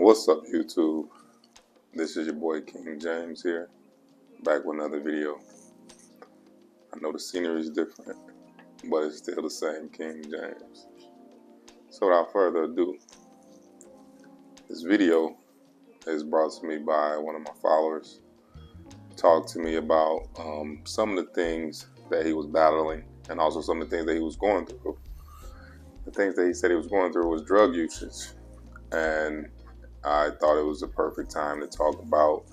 What's up, YouTube? This is your boy King James here, back with another video. I know the scenery is different, but it's still the same King James. So without further ado, this video is brought to me by one of my followers. Talked to me about some of the things that he was battling and also some of the things that he was going through. The things that he said he was going through was drug usage, and I thought it was the perfect time to talk about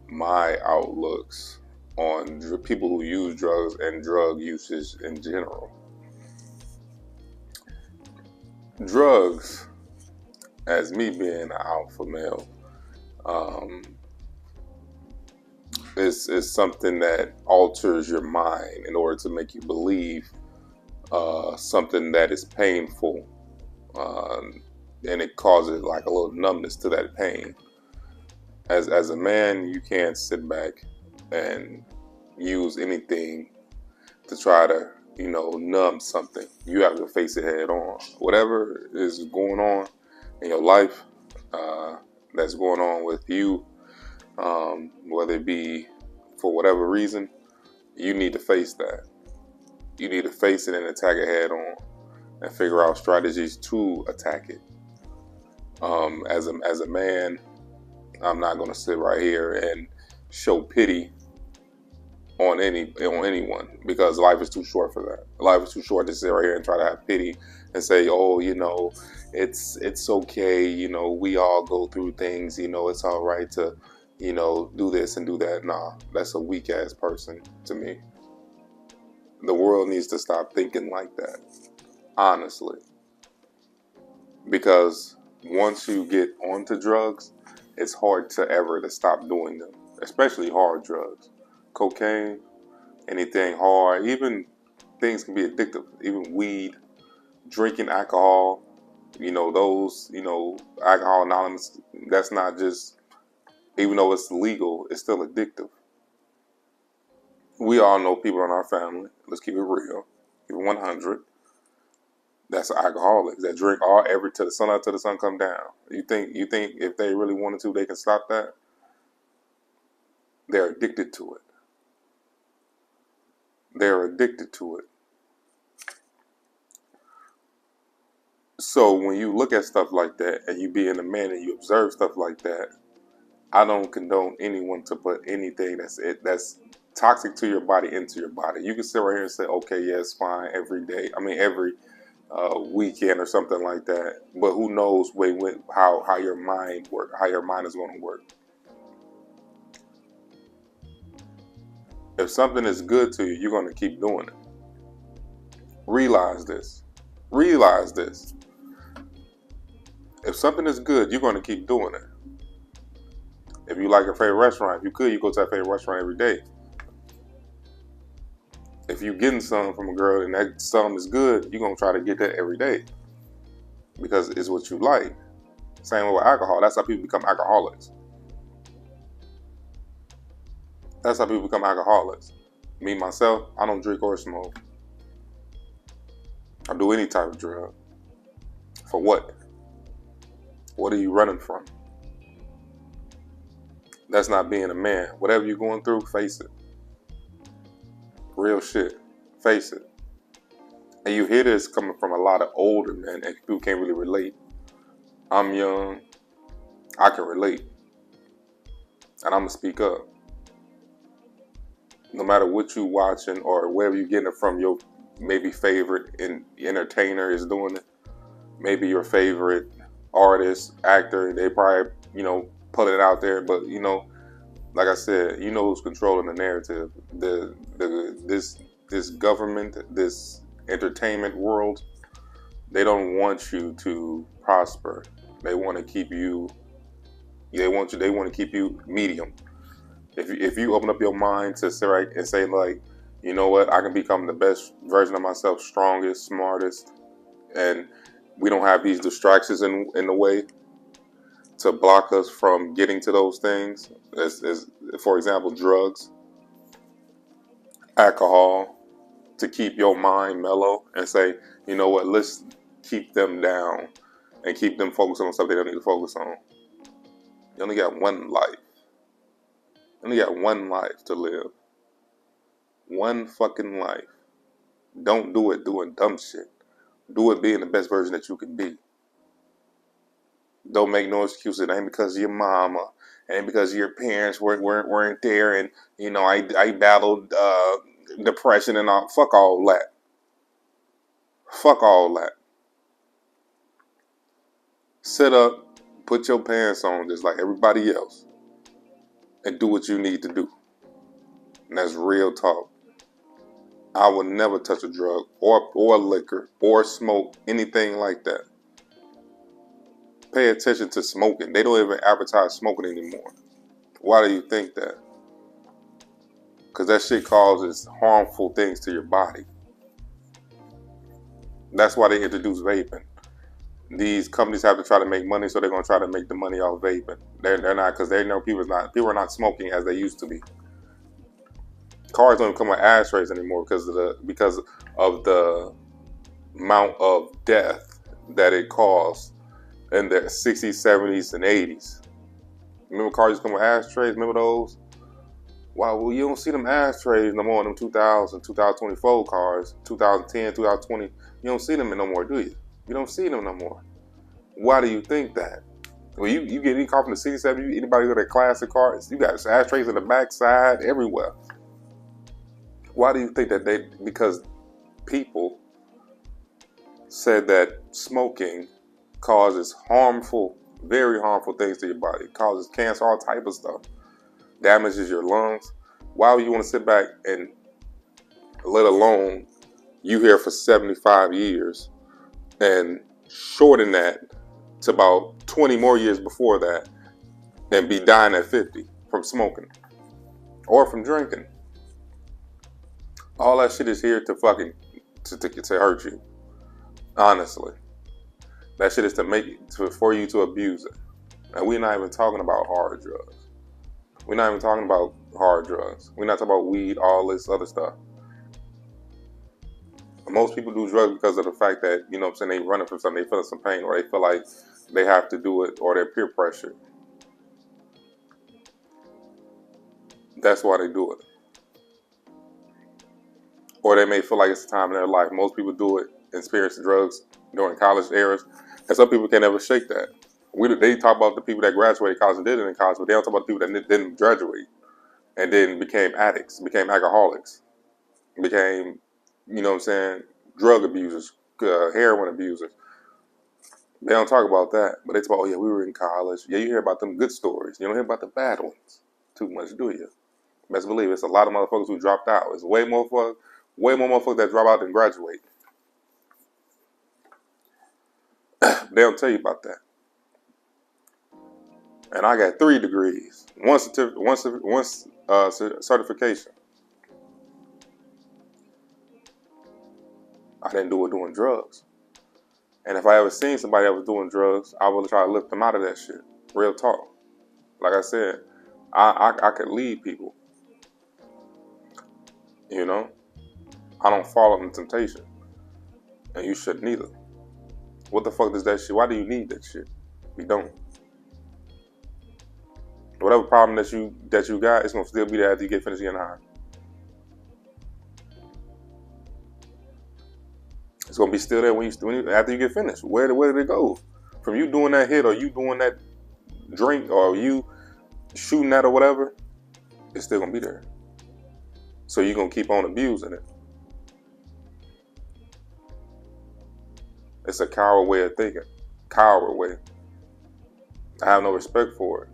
my outlooks on people who use drugs and drug usage in general. Drugs, as me being an alpha male, is something that alters your mind in order to make you believe something that is painful, and it causes like a little numbness to that pain. As a man, you can't sit back and use anything to try to, numb something. You have to face it head on. Whatever is going on in your life, that's going on with you, whether it be for whatever reason, you need to face that. You need to face it and attack it head on and figure out strategies to attack it. As a man, I'm not going to sit right here and show pity on anyone, because life is too short for that. Life is too short to sit right here and try to have pity and say, oh, it's okay. We all go through things. It's all right to, do this and do that. Nah, that's a weak ass person to me. The world needs to stop thinking like that, honestly, because once you get onto drugs, it's hard to stop doing them, especially hard drugs. Cocaine, anything hard, even things can be addictive, even weed, drinking alcohol, those, Alcohol Anonymous, that's not just, even though it's legal, it's still addictive. We all know people in our family, let's keep it real, keep it 100, that's alcoholics that drink till the sun up till the sun come down. You think if they really wanted to, they can stop that? They're addicted to it. They're addicted to it. So when you look at stuff like that and you being a man and you observe stuff like that, I don't condone anyone to put anything that's toxic to your body into your body. You can sit right here and say, okay, yeah, it's fine every day. I mean, every weekend or something like that. But who knows how your mind works, how your mind is going to work. If something is good to you, you're going to keep doing it. Realize this. Realize this. If something is good, you're going to keep doing it. If you like your favorite restaurant, if you could, you go to that favorite restaurant every day. If you're getting something from a girl and that something is good, you're going to try to get that every day because it's what you like. Same with alcohol. That's how people become alcoholics. That's how people become alcoholics. Me, myself, I don't drink or smoke. I do any type of drug. For what? What are you running from? That's not being a man. Whatever you're going through, face it. Real shit. Face it. And you hear this coming from a lot of older men and people can't really relate. I'm young. I can relate. And I'm going to speak up. No matter what you watching or wherever you're getting it from, your maybe favorite entertainer is doing it. Maybe your favorite artist, actor, they probably, put it out there. But, like I said, who's controlling the narrative. This government, this entertainment world, they don't want you to prosper. They want to keep you, they want to keep you medium. If you open up your mind to say, right, and say, like, you know what, I can become the best version of myself, strongest, smartest, and we don't have these distractions in the way to block us from getting to those things, as for example, drugs, alcohol, to keep your mind mellow and say, you know what, let's keep them down and keep them focused on stuff they don't need to focus on. You only got one life. You only got one life to live. One fucking life. Don't do it doing dumb shit. Do it being the best version that you can be. Don't make no excuses. It ain't because of your mama. It ain't because your parents weren't there. And, you know, I battled depression and all. Fuck all that. Fuck all that. Sit up, put your pants on just like everybody else, and do what you need to do. And that's real talk. I would never touch a drug or liquor or smoke, anything like that. Pay attention to smoking. They don't even advertise smoking anymore. Why do you think that? Because that shit causes harmful things to your body. That's why they introduce vaping. These companies have to try to make money, so they're going to try to make the money off vaping. They're not, because they know people are not smoking as they used to be. Cars don't even come with ashtrays anymore because of the amount of death that it caused in the 60s, 70s, and 80s. Remember cars used to come with ashtrays? Remember those? Wow, well, you don't see them ashtrays no more in them 2000, 2024 cars, 2010, 2020. You don't see them no more, do you? You don't see them no more. Why do you think that? Well, you get any car from the 60s, 70s, anybody with a classic car, you got ashtrays in the back side, everywhere. Why do you think that because people said that smoking causes very harmful things to your body. It causes cancer, all type of stuff. Damages your lungs. Why would you want to sit back and, let alone you here for 75 years and shorten that to about 20 more years before that and be dying at 50 from smoking or from drinking? All that shit is here to fucking to hurt you. Honestly, that shit is for you to abuse it. And we're not even talking about hard drugs. We're not even talking about hard drugs. We're not talking about weed, all this other stuff. Most people do drugs because of the fact that, you know what I'm saying, they running from something, they feeling some pain, or they feel like they have to do it, or they're peer pressure. That's why they do it. Or they may feel like it's a time in their life. Most people do it, experience drugs during college eras, and some people can't ever shake that. They talk about the people that graduated college and did it in college, but they don't talk about the people that didn't graduate and then became addicts, became alcoholics, became, you know what I'm saying, drug abusers, heroin abusers. They don't talk about that, but they talk about, oh yeah, we were in college. Yeah, you hear about them good stories. You don't hear about the bad ones too much, do you? Best believe it's a lot of motherfuckers who dropped out. It's way more motherfuckers that drop out than graduate. They don't tell you about that. And I got 3 degrees, one certification. I didn't do it doing drugs. And if I ever seen somebody that was doing drugs, I would try to lift them out of that shit. Real talk. Like I said, I could lead people. You know? I don't fall into temptation. And you shouldn't either. What the fuck does that shit? Why do you need that shit? You don't. Whatever problem that you got, it's gonna still be there after you get finished getting high. It's gonna be still there after you get finished. Where did it go? From you doing that hit, or you doing that drink, or you shooting that or whatever, it's still gonna be there. So you're gonna keep on abusing it. It's a coward way of thinking. Coward way. I have no respect for it.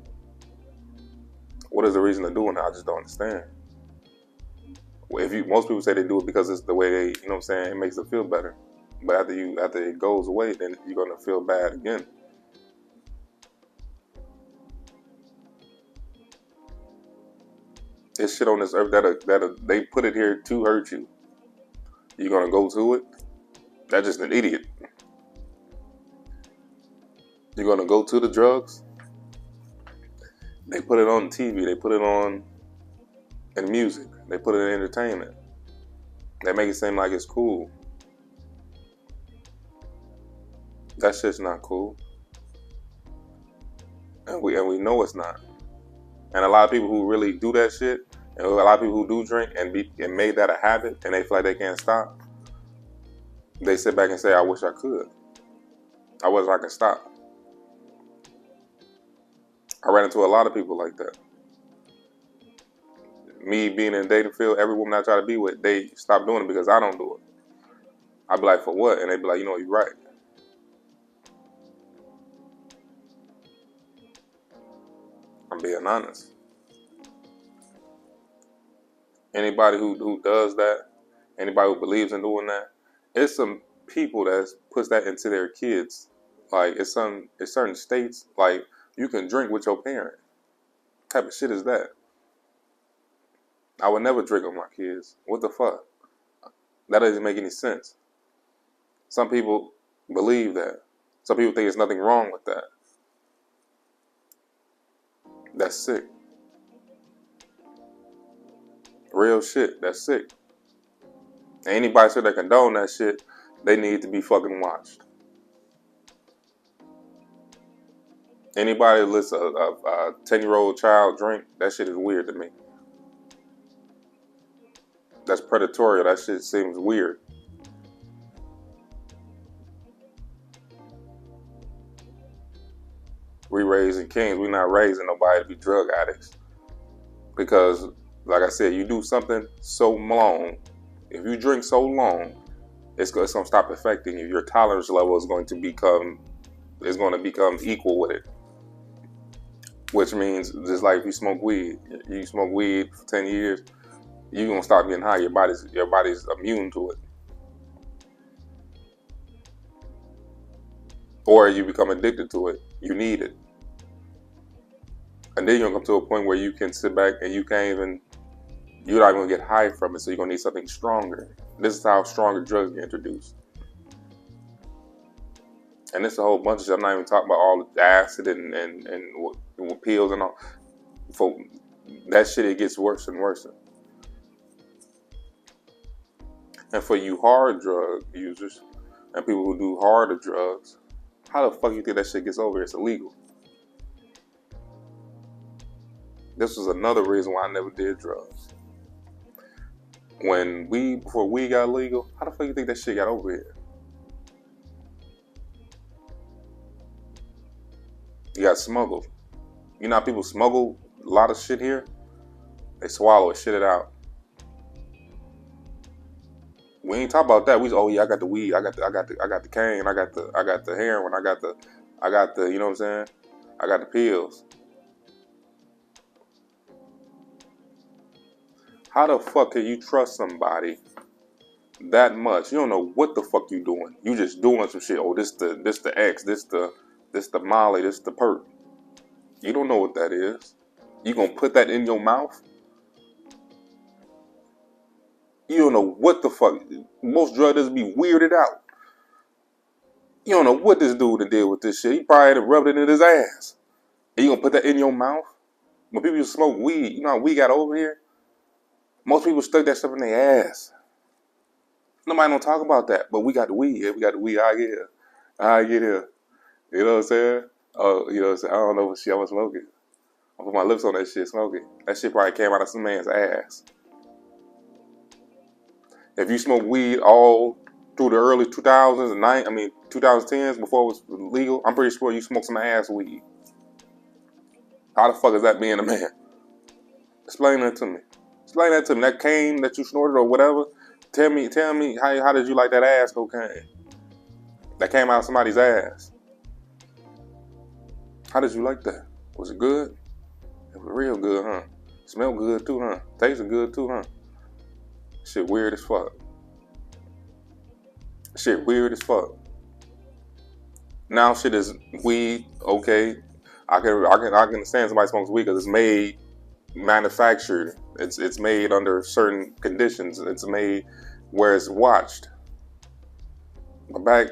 What is the reason of doing it? I just don't understand. Most people say they do it because it's the way they, you know what I'm saying, it makes them feel better. But after it goes away, then you're gonna feel bad again. This shit on this earth that they put it here to hurt you. You're gonna go to it? That's just an idiot. You're gonna go to the drugs? They put it on TV. They put it on in music. They put it in entertainment. They make it seem like it's cool. That shit's not cool, and we know it's not. And a lot of people who really do that shit, and a lot of people who do drink and made that a habit, and they feel like they can't stop. They sit back and say, "I wish I could. I wish I could stop." I ran into a lot of people like that. Me being in the dating field, every woman I try to be with, they stop doing it because I don't do it. I'd be like, "For what?" And they'd be like, "You know, you're right." I'm being honest. Anybody who does that, anybody who believes in doing that, it's some people that puts that into their kids. Like it's certain states like you can drink with your parent. What type of shit is that? I would never drink with my kids. What the fuck? That doesn't make any sense. Some people believe that. Some people think there's nothing wrong with that. That's sick. Real shit. That's sick. Anybody that condone that shit, they need to be fucking watched. Anybody that lets a 10-year-old child drink, that shit is weird to me. That's predatory. That shit seems weird. We raising kings. We not raising nobody to be drug addicts. Because, like I said, you do something so long. If you drink so long, it's going to stop affecting you. Your tolerance level is going to become equal with it. Which means, just like if you smoke weed for 10 years, you're going to start getting high. Your body's immune to it. Or you become addicted to it. You need it. And then you're going to come to a point where you can sit back and you're not even going to get high from it. So you're going to need something stronger. This is how stronger drugs get introduced. And it's a whole bunch of shit. I'm not even talking about all the acid and pills and all. For that shit, it gets worse and worse. And for you hard drug users and people who do harder drugs, how the fuck you think that shit gets over? It's illegal. This was another reason why I never did drugs. Before weed got legal, how the fuck you think that shit got over here? You got smuggled. You know how people smuggle a lot of shit here? They swallow it, shit it out. We ain't talk about that. I got the weed, I got the cane, I got the heroin, I got the, you know what I'm saying? I got the pills. How the fuck can you trust somebody that much? You don't know what the fuck you doing. You just doing some shit. Oh, this the X, this the Molly, this the perk. You don't know what that is. You gonna put that in your mouth? You don't know what the fuck. Most drug dealers be weirded out. You don't know what this dude did with this shit. He probably had rubbed it in his ass. And you gonna put that in your mouth? When people smoke weed, you know how weed got over here? Most people stuck that stuff in their ass. Nobody don't talk about that. But we got the weed. Yeah, we got the weed. I get here. I get here. You know what I'm saying? Oh, you know what I'm saying? I don't know what shit I'm smoking. I put my lips on that shit smoking. That shit probably came out of some man's ass. If you smoke weed all through the early 2010s before it was legal, I'm pretty sure you smoked some ass weed. How the fuck is that being a man? Explain that to me. Explain that to me. That cane that you snorted or whatever. Tell me how did you like that ass cocaine? That came out of somebody's ass. How did you like that? Was it good? It was real good, huh? Smelled good too, huh? Tasted good too, huh? Shit weird as fuck. Shit weird as fuck. Now shit is weed, okay. I can understand somebody smokes weed because it's made, manufactured. It's made under certain conditions. It's made where it's watched. But back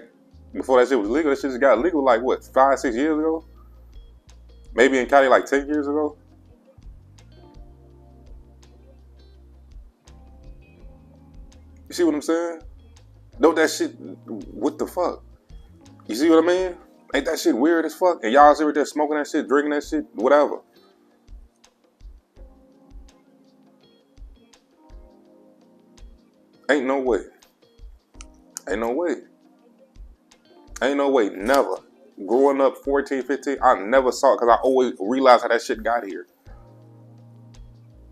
before that shit was legal, that shit just got legal like what, 5-6 years ago? Maybe in Cali like 10 years ago. You see what I'm saying? Don't that shit, what the fuck? You see what I mean? Ain't that shit weird as fuck? And y'all over there smoking that shit, drinking that shit, whatever. Ain't no way. Ain't no way. Ain't no way. Never. Growing up 14, 15, I never saw it because I always realized how that shit got here.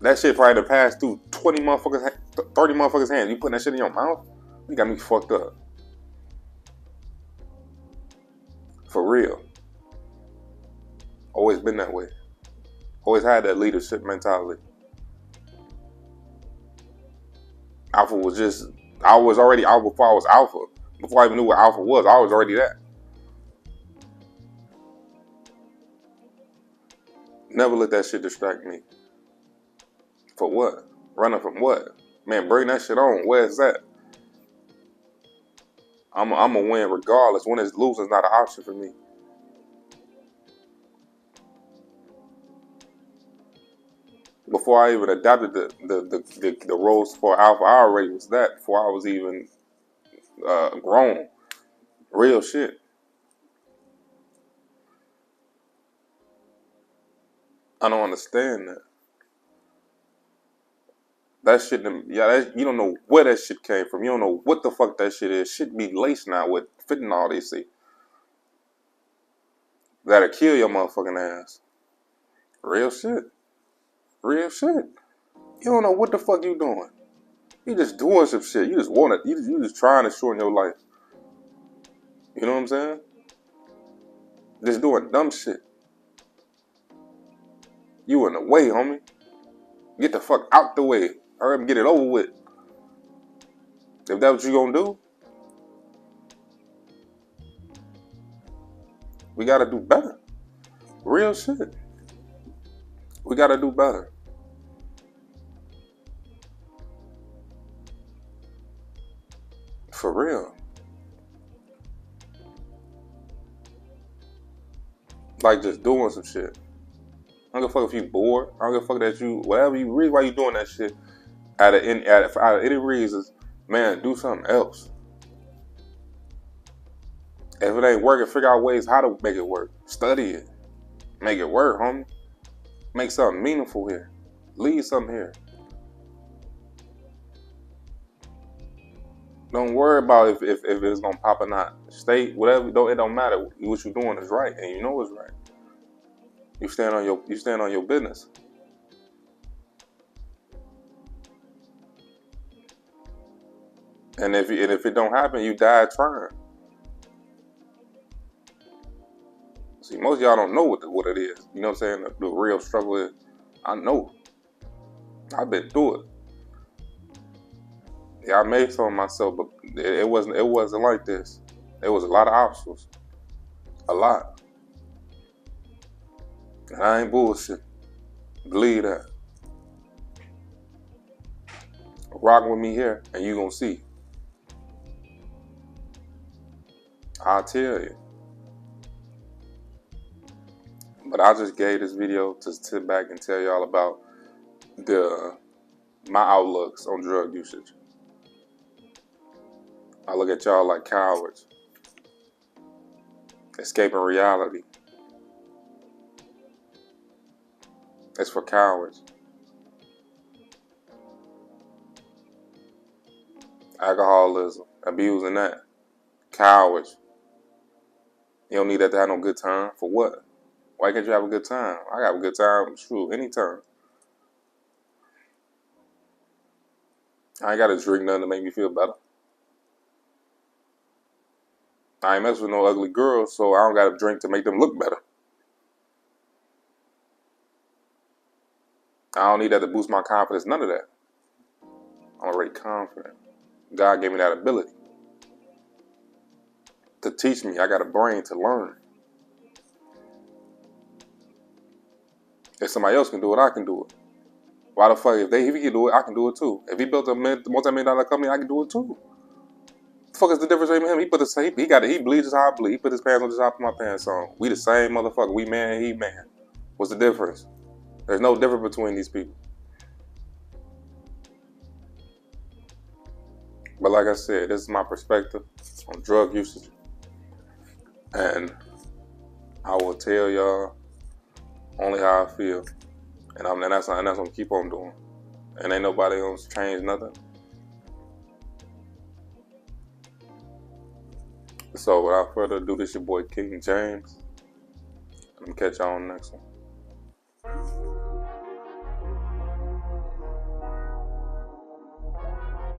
That shit probably to pass through 20 motherfuckers, 30 motherfuckers' hands. You putting that shit in your mouth? You got me fucked up. For real. Always been that way. Always had that leadership mentality. Alpha was just, I was already alpha before I was alpha. Before I even knew what alpha was, I was already that. Never let that shit distract me. For what? Running from what? Man, bring that shit on. Where's that? I'm going to win regardless. When it's losing is not an option for me. Before I even adopted the roles for alpha, I already was that before I was even grown. Real shit. I don't understand that. That shit, you don't know where that shit came from. You don't know what the fuck that shit is. Shit be laced now with fentanyl, they say. That'll kill your motherfucking ass. Real shit. Real shit. You don't know what the fuck you doing. You just doing some shit. You just want it. You just trying to shorten your life. You know what I'm saying? Just doing dumb shit. You in the way, homie. Get the fuck out the way. Hurry up and get it over with. If that's what you gonna do, we gotta do better. Real shit. We gotta do better. For real. Like just doing some shit. I don't give a fuck if you bored. I don't give a fuck that you, whatever you read, why you doing that shit. Out of any reasons, man, do something else. If it ain't working, figure out ways how to make it work. Study it. Make it work, homie. Make something meaningful here. Leave something here. Don't worry about if it's gonna pop or not. Stay whatever. It don't matter. What you're doing is right, and you know it's right. You stand on your business. And if it don't happen, you die trying. See, most of y'all don't know what it is. You know what I'm saying? The real struggle is. I know. I've been through it. Yeah, I made some of myself, but it wasn't like this. There was a lot of obstacles. A lot. And I ain't bullshit. Believe that. Rock with me here, and you gonna see. I'll tell you. But I just gave this video to sit back and tell y'all about my outlooks on drug usage. I look at y'all like cowards. Escaping reality. It's for cowards. Alcoholism, abusing that. Cowards. You don't need that to have no good time. For what? Why can't you have a good time? I got a good time, true, anytime. I ain't got to drink nothing to make me feel better. I ain't messing with no ugly girls, so I don't got to drink to make them look better. I don't need that to boost my confidence, none of that. I'm already confident. God gave me that ability to teach me. I got a brain to learn. If somebody else can do it, I can do it. Why the fuck, if he can do it, I can do it too. If he built a multi-million-dollar company, I can do it too. The fuck is the difference between him? He bleeds just how I bleed. He put his pants on just how I put my pants on. We the same motherfucker. We man, he man. What's the difference? There's no difference between these people. But like I said, this is my perspective on drug usage. And I will tell y'all only how I feel. And that's what I'm gonna keep on doing. And ain't nobody gonna change nothing. So without further ado, this your boy King James. I'm gonna catch y'all on the next one.